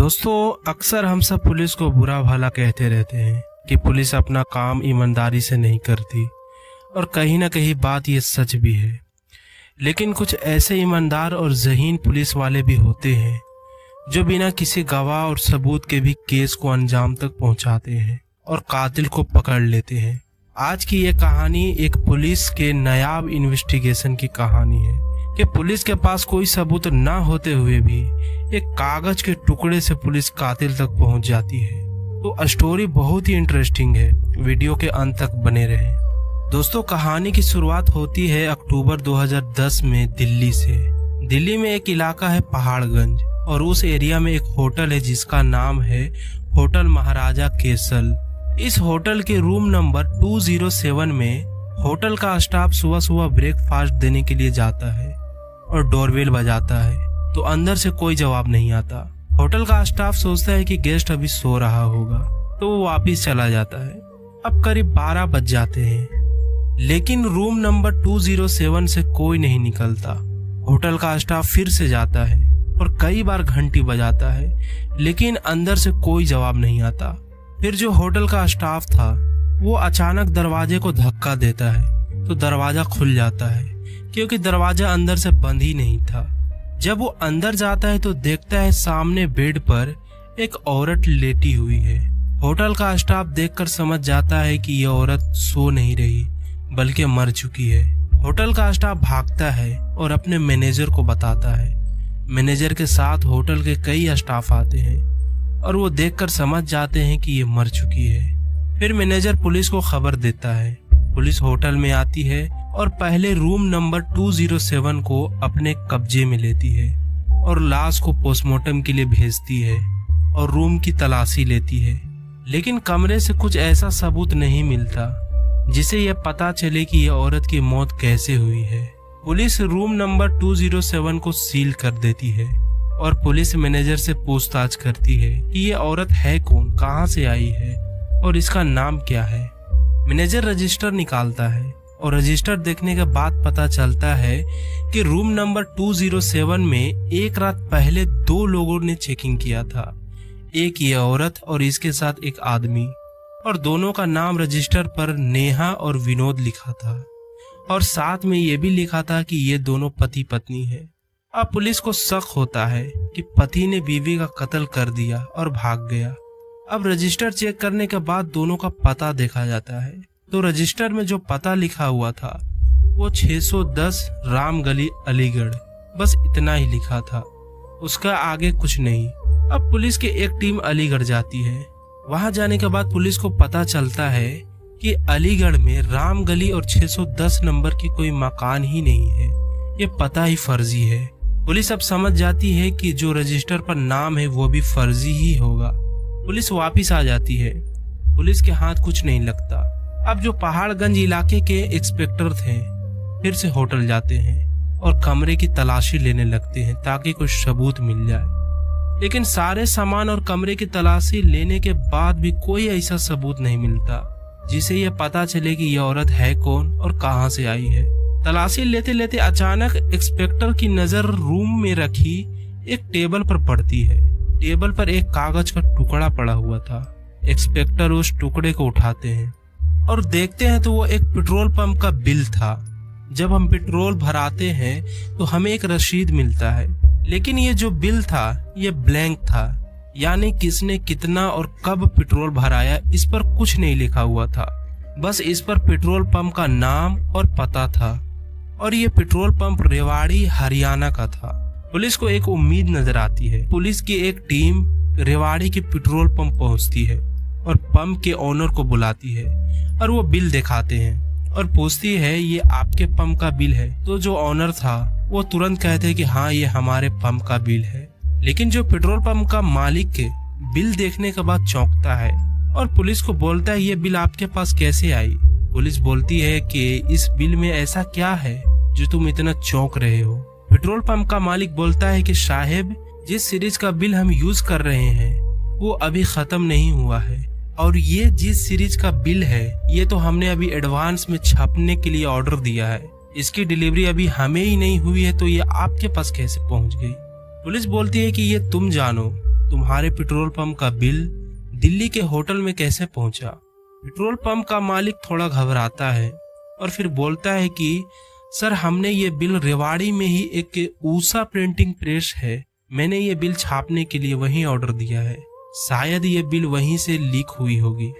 दोस्तों, अक्सर हम सब पुलिस को बुरा भला कहते रहते हैं कि पुलिस अपना काम ईमानदारी से नहीं करती, और कहीं ना कहीं बात ये सच भी है। लेकिन कुछ ऐसे ईमानदार और ज़हीन पुलिस वाले भी होते हैं जो बिना किसी गवाह और सबूत के भी केस को अंजाम तक पहुंचाते हैं और कातिल को पकड़ लेते हैं। आज की ये कहानी एक पुलिस के नायाब इन्वेस्टिगेशन की कहानी है कि पुलिस के पास कोई सबूत ना होते हुए भी एक कागज के टुकड़े से पुलिस कातिल तक पहुंच जाती है। तो स्टोरी बहुत ही इंटरेस्टिंग है, वीडियो के अंत तक बने रहें। दोस्तों, कहानी की शुरुआत होती है अक्टूबर 2010 में दिल्ली से। दिल्ली में एक इलाका है पहाड़गंज, और उस एरिया में एक होटल है जिसका नाम है होटल महाराजा केसल। इस होटल के रूम नंबर 207 में होटल का स्टाफ सुबह सुबह ब्रेकफास्ट देने के लिए जाता है और डोरबेल बजाता है, तो अंदर से कोई जवाब नहीं आता। होटल का स्टाफ सोचता है कि गेस्ट अभी सो रहा होगा, तो वो वापस चला जाता है। अब करीब 12 बज जाते हैं, लेकिन रूम नंबर 207 से कोई नहीं निकलता। होटल का स्टाफ फिर से जाता है और कई बार घंटी बजाता है, लेकिन अंदर से कोई जवाब नहीं आता। फिर जो होटल का स्टाफ था वो अचानक दरवाजे को धक्का देता है, तो दरवाजा खुल जाता है क्योंकि दरवाजा अंदर से बंद ही नहीं था। जब वो अंदर जाता है तो देखता है सामने बेड पर एक औरत लेटी हुई है। होटल का स्टाफ देखकर समझ जाता है कि यह औरत सो नहीं रही बल्कि मर चुकी है। होटल का स्टाफ भागता है और अपने मैनेजर को बताता है। मैनेजर के साथ होटल के कई स्टाफ आते हैं और वो देखकर समझ जाते हैं कि ये मर चुकी है। फिर मैनेजर पुलिस को खबर देता है। पुलिस होटल में आती है और पहले रूम नंबर 207 को अपने कब्जे में लेती है और लाश को पोस्टमार्टम के लिए भेजती है और रूम की तलाशी लेती है। लेकिन कमरे से कुछ ऐसा सबूत नहीं मिलता जिसे यह पता चले कि यह औरत की मौत कैसे हुई है। पुलिस रूम नंबर 207 को सील कर देती है और पुलिस मैनेजर से पूछताछ करती है कि ये औरत है कौन, कहाँ से आई है और इसका नाम क्या है। मैनेजर रजिस्टर निकालता है और रजिस्टर देखने के बाद पता चलता है कि रूम नंबर 207 में एक रात पहले 2 लोगों ने चेकिंग किया था, एक ये औरत और इसके साथ एक आदमी, और दोनों का नाम रजिस्टर पर नेहा और विनोद लिखा था, और साथ में ये भी लिखा था कि ये दोनों पति पत्नी है। अब पुलिस को शक होता है कि पति ने बीवी का कत्ल कर दिया और भाग गया। अब रजिस्टर चेक करने के बाद दोनों का पता देखा जाता है, तो रजिस्टर में जो पता लिखा हुआ था वो 610 राम गली अलीगढ़, बस इतना ही लिखा था, उसका आगे कुछ नहीं। अब पुलिस की एक टीम अलीगढ़ जाती है। वहां जाने के बाद पुलिस को पता चलता है कि अलीगढ़ में राम गली और 610 नंबर की कोई मकान ही नहीं है, ये पता ही फर्जी है। पुलिस अब समझ जाती है कि जो रजिस्टर पर नाम है वो भी फर्जी ही होगा। पुलिस वापस आ जाती है, पुलिस के हाथ कुछ नहीं लगता। अब जो पहाड़गंज इलाके के इंस्पेक्टर थे फिर से होटल जाते हैं और कमरे की तलाशी लेने लगते हैं ताकि कुछ सबूत मिल जाए। लेकिन सारे सामान और कमरे की तलाशी लेने के बाद भी कोई ऐसा सबूत नहीं मिलता जिसे यह पता चले कि यह औरत है कौन और कहां से आई है। तलाशी लेते लेते अचानक इंस्पेक्टर की नजर रूम में रखी एक टेबल पर पड़ती है। टेबल पर एक कागज का टुकड़ा पड़ा हुआ था। इंस्पेक्टर उस टुकड़े को उठाते हैं और देखते हैं तो वो एक पेट्रोल पंप का बिल था। जब हम पेट्रोल भराते हैं तो हमें एक रसीद मिलता है, लेकिन ये जो बिल था ये ब्लैंक था, यानी किसने कितना और कब पेट्रोल भराया इस पर कुछ नहीं लिखा हुआ था। बस इस पर पेट्रोल पंप का नाम और पता था, और ये पेट्रोल पंप रेवाड़ी हरियाणा का था। पुलिस को एक उम्मीद नजर आती है। पुलिस की एक टीम रेवाड़ी के पेट्रोल पंप पहुंचती है और पंप के ओनर को बुलाती है और वो बिल दिखाते हैं और पूछती है ये आपके पंप का बिल है। तो जो ओनर था वो तुरंत कहते हैं कि हाँ, ये हमारे पंप का बिल है। लेकिन जो पेट्रोल पंप का मालिक के बिल देखने के बाद चौंकता है और पुलिस को बोलता है ये बिल आपके पास कैसे आई। पुलिस बोलती है कि इस बिल में ऐसा क्या है जो तुम इतना चौंक रहे हो। पेट्रोल पंप का मालिक बोलता है कि साहब, जिस सीरीज का बिल हम यूज कर रहे हैं वो अभी खत्म नहीं हुआ है, और ये जिस सीरीज का बिल है ये तो हमने अभी एडवांस में छापने के लिए ऑर्डर दिया है, इसकी डिलीवरी अभी हमें ही नहीं हुई है, तो ये आपके पास कैसे पहुंच गई। पुलिस बोलती है कि ये तुम जानो, तुम्हारे पेट्रोल पंप का बिल दिल्ली के होटल में कैसे पहुंचा? पेट्रोल पंप का मालिक थोड़ा घबराता है और फिर बोलता है कि सर, हमने ये बिल रेवाड़ी में ही एक ऊषा प्रिंटिंग प्रेस है, मैंने ये बिल छापने के लिए वहीं ऑर्डर दिया है, शायद ये बिल वहीं से लीक हुई होगी।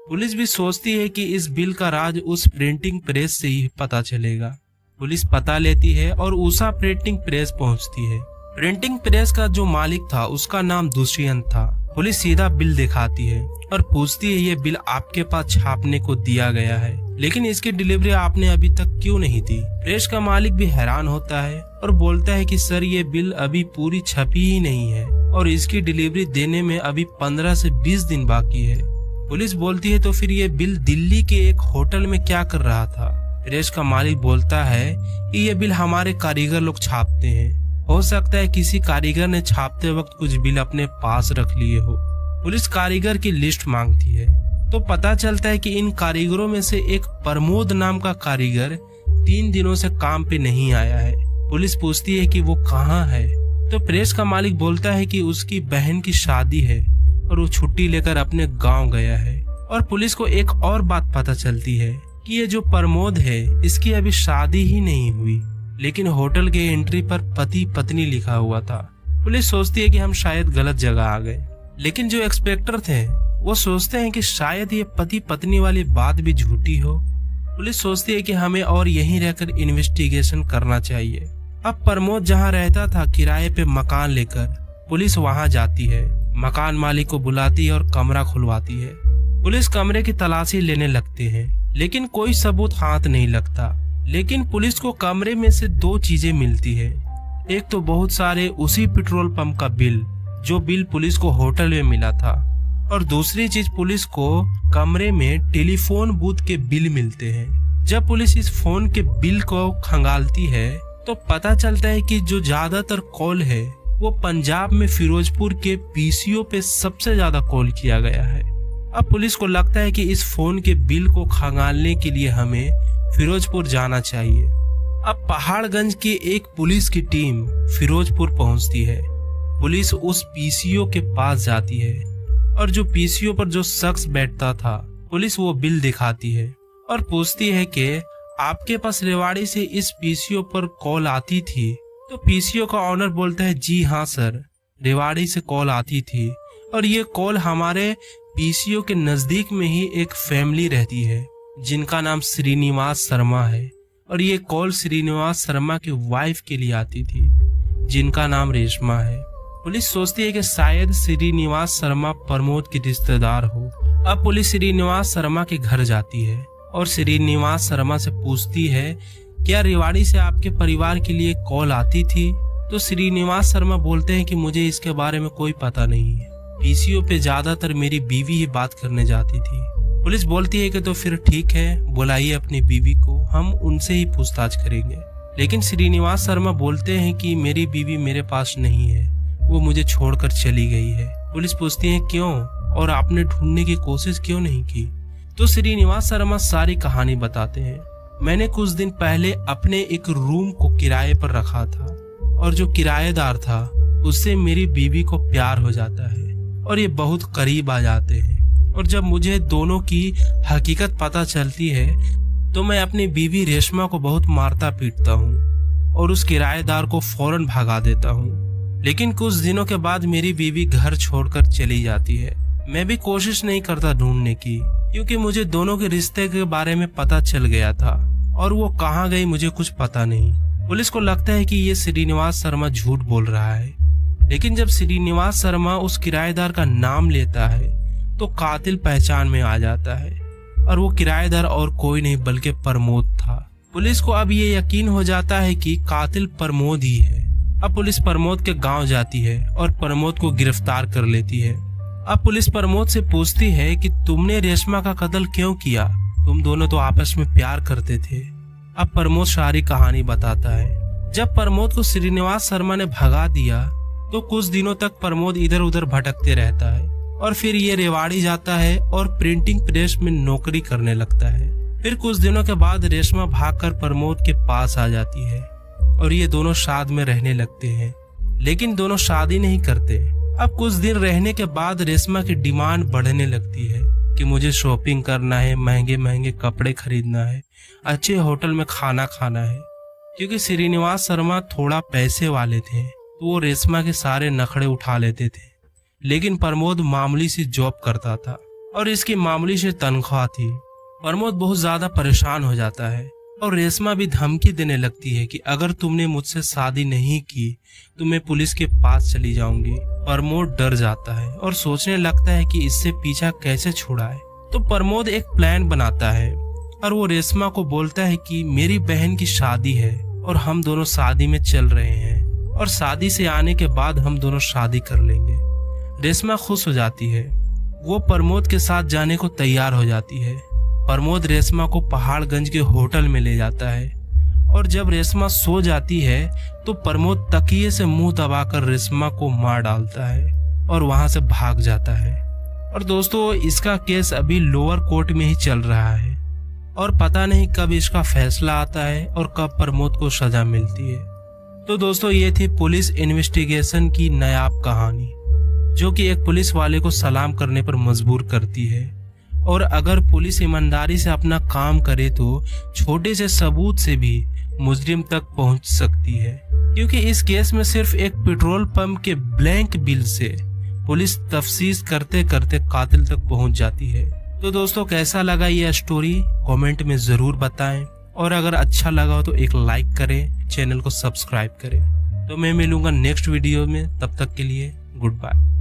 पुलिस भी सोचती है कि इस बिल का राज उस प्रिंटिंग प्रेस से ही पता चलेगा। पुलिस पता लेती है और ऊषा प्रिंटिंग प्रेस पहुंचती है। प्रिंटिंग प्रेस का जो मालिक था उसका नाम दुष्यंत था। पुलिस सीधा बिल दिखाती है और पूछती है, ये बिल आपके पास छापने को दिया गया है, लेकिन इसकी डिलीवरी आपने अभी तक क्यों नहीं दी? प्रेस का मालिक भी हैरान होता है और बोलता है कि सर, ये बिल अभी पूरी छपी ही नहीं है और इसकी डिलीवरी देने में अभी 15 से 20 दिन बाकी है। पुलिस बोलती है, तो फिर ये बिल दिल्ली के एक होटल में क्या कर रहा था? प्रेस का मालिक बोलता है कि ये बिल हमारे कारीगर लोग छापते हैं, हो सकता है किसी कारीगर ने छापते वक्त कुछ बिल अपने पास रख लिए हो। पुलिस कारीगर की लिस्ट मांगती है तो पता चलता है कि इन कारीगरों में से एक प्रमोद नाम का कारीगर 3 दिनों से काम पे नहीं आया है। पुलिस पूछती है कि वो कहाँ है, तो प्रेस का मालिक बोलता है कि उसकी बहन की शादी है और वो छुट्टी लेकर अपने गांव गया है। और पुलिस को एक और बात पता चलती है कि ये जो प्रमोद है, इसकी अभी शादी ही नहीं हुई, लेकिन होटल के एंट्री पर पति पत्नी लिखा हुआ था। पुलिस सोचती है कि हम शायद गलत जगह आ गए, लेकिन जो इंस्पेक्टर थे वो सोचते हैं कि शायद ये पति पत्नी वाली बात भी झूठी हो। पुलिस सोचती है कि हमें और यहीं रहकर इन्वेस्टिगेशन करना चाहिए। अब प्रमोद जहां रहता था किराए पे मकान लेकर, पुलिस वहां जाती है, मकान मालिक को बुलाती है और कमरा खुलवाती है। पुलिस कमरे की तलाशी लेने लगते हैं, लेकिन कोई सबूत हाथ नहीं लगता। लेकिन पुलिस को कमरे में से 2 चीजें मिलती है। एक तो बहुत सारे उसी पेट्रोल पंप का बिल, जो बिल पुलिस को होटल में मिला था, और दूसरी चीज पुलिस को कमरे में टेलीफोन बूथ के बिल मिलते हैं। जब पुलिस इस फोन के बिल को खंगालती है तो पता चलता है कि जो ज्यादातर कॉल है वो पंजाब में फिरोजपुर के पीसीओ पे सबसे ज्यादा कॉल किया गया है। अब पुलिस को लगता है कि इस फोन के बिल को खंगालने के लिए हमें फिरोजपुर जाना चाहिए। अब पहाड़गंज की एक पुलिस की टीम फिरोजपुर पहुंचती है। पुलिस उस पीसीओ के पास जाती है और जो पीसीओ पर जो शख्स बैठता था, पुलिस वो बिल दिखाती है और पूछती है कि आपके पास रेवाड़ी से इस पीसीओ पर कॉल आती थी? तो पीसीओ का ऑनर बोलता है, जी हाँ सर, रेवाड़ी से कॉल आती थी और ये कॉल हमारे पीसीओ के नजदीक में ही एक फैमिली रहती है जिनका नाम श्रीनिवास शर्मा है, और ये कॉल श्रीनिवास शर्मा की वाइफ के लिए आती थी जिनका नाम रेशमा है। पुलिस सोचती है कि शायद श्रीनिवास शर्मा प्रमोद की रिश्तेदार हो। अब पुलिस श्रीनिवास शर्मा के घर जाती है और श्रीनिवास शर्मा से पूछती है, क्या रेवाड़ी से आपके परिवार के लिए कॉल आती थी? तो श्रीनिवास शर्मा बोलते हैं कि मुझे इसके बारे में कोई पता नहीं है, पीसीओ पे ज्यादातर मेरी बीवी ही बात करने जाती थी। पुलिस बोलती है कि तो फिर ठीक है, बुलाइए अपनी बीवी को, हम उनसे ही पूछताछ करेंगे। लेकिन श्रीनिवास शर्मा बोलते हैं कि मेरी बीवी मेरे पास नहीं है, वो मुझे छोड़कर चली गई है। पुलिस पूछती है क्यों और आपने ढूंढने की कोशिश क्यों नहीं की? तो श्रीनिवास शर्मा सारी कहानी बताते हैं। मैंने कुछ दिन पहले अपने एक रूम को किराए पर रखा था और जो किराएदार था उससे मेरी बीवी को प्यार हो जाता है और ये बहुत करीब आ जाते हैं, और जब मुझे दोनों की हकीकत पता चलती है तो मैं अपनी बीवी रेशमा को बहुत मारता पीटता हूँ और उस किराएदार को फौरन भगा देता हूँ। लेकिन कुछ दिनों के बाद मेरी बीवी घर छोड़कर चली जाती है। मैं भी कोशिश नहीं करता ढूंढने की, क्योंकि मुझे दोनों के रिश्ते के बारे में पता चल गया था और वो कहाँ गई मुझे कुछ पता नहीं। पुलिस को लगता है कि ये श्रीनिवास शर्मा झूठ बोल रहा है, लेकिन जब श्रीनिवास शर्मा उस किराएदार का नाम लेता है तो कातिल पहचान में आ जाता है, और वो किराएदार और कोई नहीं बल्कि प्रमोद था। पुलिस को अब ये यकीन हो जाता है कि कातिल प्रमोद ही है। अब पुलिस प्रमोद के गांव जाती है और प्रमोद को गिरफ्तार कर लेती है। अब पुलिस प्रमोद से पूछती है कि तुमने रेशमा का कत्ल क्यों किया? तुम दोनों तो आपस में प्यार करते थे। अब प्रमोद सारी कहानी बताता है। जब प्रमोद को श्रीनिवास शर्मा ने भगा दिया तो कुछ दिनों तक प्रमोद इधर उधर भटकते रहता है और फिर ये रेवाड़ी जाता है और प्रिंटिंग प्रेस में नौकरी करने लगता है। फिर कुछ दिनों के बाद रेशमा भागकर प्रमोद के पास आ जाती है और ये दोनों साथ में रहने लगते हैं, लेकिन दोनों शादी नहीं करते। अब कुछ दिन रहने के बाद रेशमा की डिमांड बढ़ने लगती है कि मुझे शॉपिंग करना है, महंगे महंगे कपड़े खरीदना है, अच्छे होटल में खाना खाना है। क्योंकि श्रीनिवास शर्मा थोड़ा पैसे वाले थे तो वो रेशमा के सारे नखड़े उठा लेते थे। लेकिन प्रमोद मामूली सी जॉब करता था और इसकी मामूली सी तनख्वाह थी। प्रमोद बहुत ज्यादा परेशान हो जाता है और रेशमा भी धमकी देने लगती है कि अगर तुमने मुझसे शादी नहीं की तो मैं पुलिस के पास चली जाऊंगी। प्रमोद डर जाता है और सोचने लगता है कि इससे पीछा कैसे छुड़ाए। तो प्रमोद एक प्लान बनाता है और वो रेशमा को बोलता है कि मेरी बहन की शादी है और हम दोनों शादी में चल रहे हैं और शादी से आने के बाद हम दोनों शादी कर लेंगे। रेशमा खुश हो जाती है, वो प्रमोद के साथ जाने को तैयार हो जाती है। प्रमोद रेशमा को पहाड़गंज के होटल में ले जाता है और जब रेशमा सो जाती है तो प्रमोद तकिए से मुंह दबाकर रेशमा को मार डालता है और वहां से भाग जाता है। और दोस्तों, इसका केस अभी लोअर कोर्ट में ही चल रहा है और पता नहीं कब इसका फैसला आता है और कब प्रमोद को सजा मिलती है। तो दोस्तों, ये थी पुलिस इन्वेस्टिगेशन की नायाब कहानी, जो कि एक पुलिस वाले को सलाम करने पर मजबूर करती है। और अगर पुलिस ईमानदारी से अपना काम करे तो छोटे से सबूत से भी मुजरिम तक पहुंच सकती है। क्योंकि इस केस में सिर्फ एक पेट्रोल पंप के ब्लैंक बिल से पुलिस तफ्तीश करते करते कातिल तक पहुंच जाती है। तो दोस्तों, कैसा लगा ये स्टोरी कमेंट में जरूर बताएं और अगर अच्छा लगा हो तो एक लाइक करें, चैनल को सब्सक्राइब करें। तो मैं मिलूंगा नेक्स्ट वीडियो में, तब तक के लिए गुड बाय।